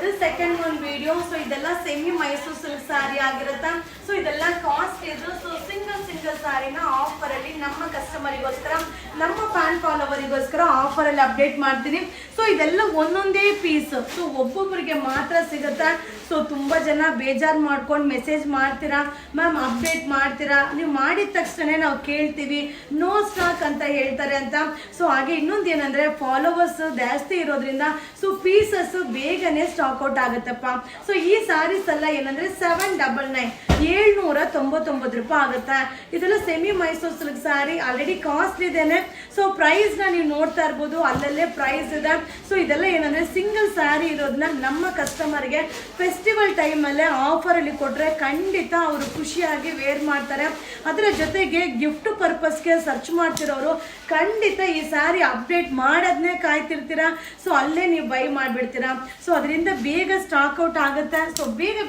ಇದು ಸೆಕೆಂಡ್ ಒಂದು video. So ಇದೆಲ್ಲ ಸೆಮಿ ಮೈಸೂರು ಸಿಲ್ಕ್ ಸಾರಿ ಆಗಿರುತ್ತೆ. ಸೊ ಇದೆಲ್ಲ ಕಾಸ್ಟ್ ಇದು. ಸೊ ಸಿಂಗಲ್ ಸಾರಿನ ಆಫರ್ ಅಲ್ಲಿ ನಮ್ಮ ಕಸ್ಟಮರಿಗೋಸ್ಕರ, ನಮ್ಮ ಫ್ಯಾನ್ ಫಾಲೋವರಿಗೋಸ್ಕರ ಆಫರ್ ಅಲ್ಲಿ ಅಪ್ಡೇಟ್ ಮಾಡ್ತೀನಿ. ಸೊ ಇದೆಲ್ಲ ಒಂದೊಂದೇ ಪೀಸ್. ಸೊ ಒಬ್ಬೊಬ್ಬರಿಗೆ ಮಾತ್ರ ಸಿಗುತ್ತೆ. ಸೊ ತುಂಬಾ ಜನ ಬೇಜಾರು ಮಾಡ್ಕೊಂಡು ಮೆಸೇಜ್ ಮಾಡ್ತೀರಾ, ಮ್ಯಾಮ್ ಅಪ್ಡೇಟ್ ಮಾಡ್ತೀರಾ, ನೀವು ಮಾಡಿದ ತಕ್ಷಣ ನಾವು ಕೇಳ್ತೀವಿ ನೋ ಸ್ಟಾಕ್ ಅಂತ ಹೇಳ್ತಾರೆ ಅಂತ. ಸೊ ಹಾಗೆ ಇನ್ನೊಂದು ಏನಂದ್ರೆ ಫಾಲೋವರ್ಸ್ ಜಾಸ್ತಿ ಇರೋದ್ರಿಂದ ಸೊ ಪೀಸಸ್ ಬೇಗನೆ ಸ್ಟಾಕ್ ಔಟ್ ಆಗುತ್ತಪ್ಪ. ಸೊ ಈ ಸಾರೀಸ್ ಎಲ್ಲ ಏನಂದ್ರೆ 799 799 ರೂಪಾಯಿ ಆಗುತ್ತೆ. ಇದೆಲ್ಲ ಸೆಮಿ ಮೈಸೂರು ಸಿಲ್ಕ್ ಸಾರಿ, ಆಲ್ರೆಡಿ ಕಾಸ್ಟ್ ಇದೇನೆ. ಸೊ ಪ್ರೈಸ್ ನ ನೀವು ನೋಡ್ತಾ ಇರ್ಬೋದು, ಅಲ್ಲಲ್ಲೇ ಪ್ರೈಸ್ ಇದೆ. ಸೊ ಇದೆಲ್ಲ ಏನಂದ್ರೆ ಸಿಂಗಲ್ ಸಾರಿ ಇರೋದನ್ನ ನಮ್ಮ ಕಸ್ಟಮರ್ಗೆ ಫೆಸ್ಟಿವಲ್ ಟೈಮ್ ಅಲ್ಲೇ ಆಫರ್ ಅಲ್ಲಿ ಕೊಟ್ರೆ ಖಂಡಿತ ಅವರು ಖುಷಿಯಾಗಿ ವೇರ್ ಮಾಡ್ತಾರೆ. ಅದರ ಜೊತೆಗೆ ಗಿಫ್ಟ್ ಪರ್ಪಸ್ಗೆ ಸರ್ಚ್ ಮಾಡ್ತಿರೋರು ಖಂಡಿತ ಈ ಸಾರಿ ಅಪ್ಡೇಟ್ ಮಾಡೋದನ್ನೇ ಕಾಯ್ತಿರ್ತೀರಾ. ಸೊ ಅಲ್ಲೇ ನೀವು ಬೈ ಮಾಡಿಬಿಡ್ತೀರಾ. ಸೊ ಅದರಿಂದ ಬೇಗ ಸ್ಟಾಕ್ ಔಟ್ ಆಗುತ್ತೆ. ಸೊ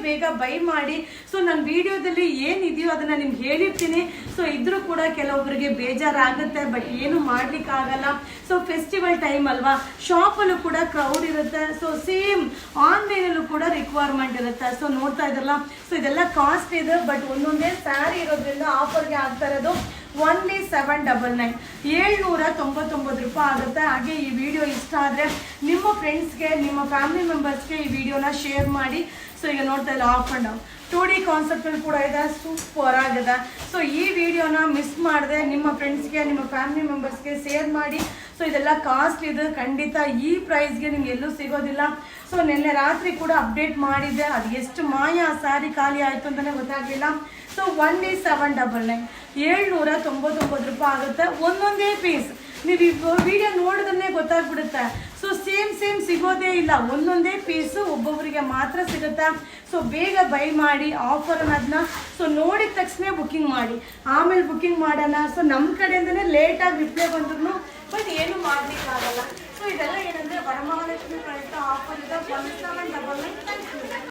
ಬೇಗ ಬೈ ಮಾಡಿ. ಸೊ ನನ್ನ ವಿಡಿಯೋದಲ್ಲಿ ಏನಿದೆಯೋ ಅದನ್ನ ನಿಮ್ಗೆ ಹೇಳಿರ್ತೀನಿ. ಸೊ ಇದ್ರೂ ಕೂಡ ಕೆಲವೊಬ್ಬರಿಗೆ ಬೇಜಾರಾಗುತ್ತೆ, ಬಟ್ ಏನು ಮಾಡ್ಲಿಕ್ಕೆ ಆಗಲ್ಲ. ಸೊ ಫೆಸ್ಟಿವಲ್ ಟೈಮ್ ಅಲ್ವಾ, ಶಾಪಲ್ಲೂ ಕೂಡ ಕ್ರೌಡ್ ಇರುತ್ತೆ. ಸೊ ಸೇಮ್ ಆನ್ಲೈನಲ್ಲೂ ಕೂಡ ರಿಕ್ವೈರ್ಮೆಂಟ್ ಇರುತ್ತೆ. ಸೊ ನೋಡ್ತಾ ಇದ್ರಲ್ಲ, ಸೊ ಇದೆಲ್ಲ ಕಾಸ್ಟ್ ಇದೆ, ಬಟ್ ಒಂದೊಂದೇ ಸ್ಯಾರಿ ಇರೋದ್ರಿಂದ ಆಫರ್ಗೆ ಆಗ್ತಾ ಇರೋದು ಓನ್ಲಿ 799 799 ರೂಪಾಯಿ ಆಗುತ್ತೆ. ಹಾಗೆ ಈ ವಿಡಿಯೋ ಇಷ್ಟ ಆದರೆ ನಿಮ್ಮ ಫ್ರೆಂಡ್ಸ್ಗೆ, ನಿಮ್ಮ ಫ್ಯಾಮಿಲಿ ಮೆಂಬರ್ಸ್ಗೆ ಈ ವಿಡಿಯೋನ ಶೇರ್ ಮಾಡಿ. ಸೊ ಈಗ ನೋಡ್ತಾ ಇಲ್ಲ ಆಫ್ ಆ್ಯಂಡ್ ಡೌನ್ 2D ಕಾನ್ಸೆಪ್ಟಲ್ಲಿ ಕೂಡ ಇದೆ, ಸೂಪರ್ ಆಗಿದೆ. ಸೊ ಈ ವಿಡಿಯೋನ ಮಿಸ್ ಮಾಡದೆ ನಿಮ್ಮ ಫ್ರೆಂಡ್ಸ್ಗೆ, ನಿಮ್ಮ ಫ್ಯಾಮಿಲಿ ಮೆಂಬರ್ಸ್ಗೆ ಶೇರ್ ಮಾಡಿ. ಸೊ ಇದೆಲ್ಲ ಕಾಸ್ಟ್ ಇದೆ, ಖಂಡಿತ ಈ ಪ್ರೈಸ್ಗೆ ನಿಮ್ಗೆ ಎಲ್ಲೂ ಸಿಗೋದಿಲ್ಲ. ಸೊ ನಿನ್ನೆ ರಾತ್ರಿ ಕೂಡ ಅಪ್ಡೇಟ್ ಮಾಡಿದ್ದೆ, ಅದು ಎಷ್ಟು ಮಾಯ ಸ್ಯಾರಿ ಖಾಲಿ ಆಯಿತು ಅಂತಲೇ ಗೊತ್ತಾಗಲಿಲ್ಲ. ಸೊ ಓನ್ಲಿ 799 799 ರೂಪಾಯಿ ಆಗುತ್ತೆ. ಒಂದೊಂದೇ ಪೀಸ್ ನೀವು ಈ ವಿಡಿಯೋ ನೋಡಿದ್ರೆ ಗೊತ್ತಾಗ್ಬಿಡುತ್ತೆ. ಸೊ ಸೇಮ್ ಸಿಗೋದೇ ಇಲ್ಲ, ಒಂದೊಂದೇ ಪೀಸು ಒಬ್ಬೊಬ್ಬರಿಗೆ ಮಾತ್ರ ಸಿಗುತ್ತೆ. ಸೊ ಬೇಗ ಬೈ ಮಾಡಿ ಆಫರ್ ಅನ್ನೋದನ್ನ. ಸೊ ನೋಡಿದ ತಕ್ಷಣ ಬುಕ್ಕಿಂಗ್ ಮಾಡಿ, ಆಮೇಲೆ ಬುಕ್ಕಿಂಗ್ ಮಾಡೋಣ. ಸೊ ನಮ್ಮ ಕಡೆಯಿಂದನೇ ಲೇಟಾಗಿ ರಿಪ್ಲೈ ಬಂದ್ರು, ಬಟ್ ಏನು ಮಾಡ್ಲಿಕ್ಕೆ ಆಗಲ್ಲ. ಸೊ ಇದೆಲ್ಲ ಏನಂದ್ರೆ ವರಮಹಾಲಕ್ಷ್ಮಿ ಪ್ರಯುಕ್ತ ಆಫರ್ ಇದೆ.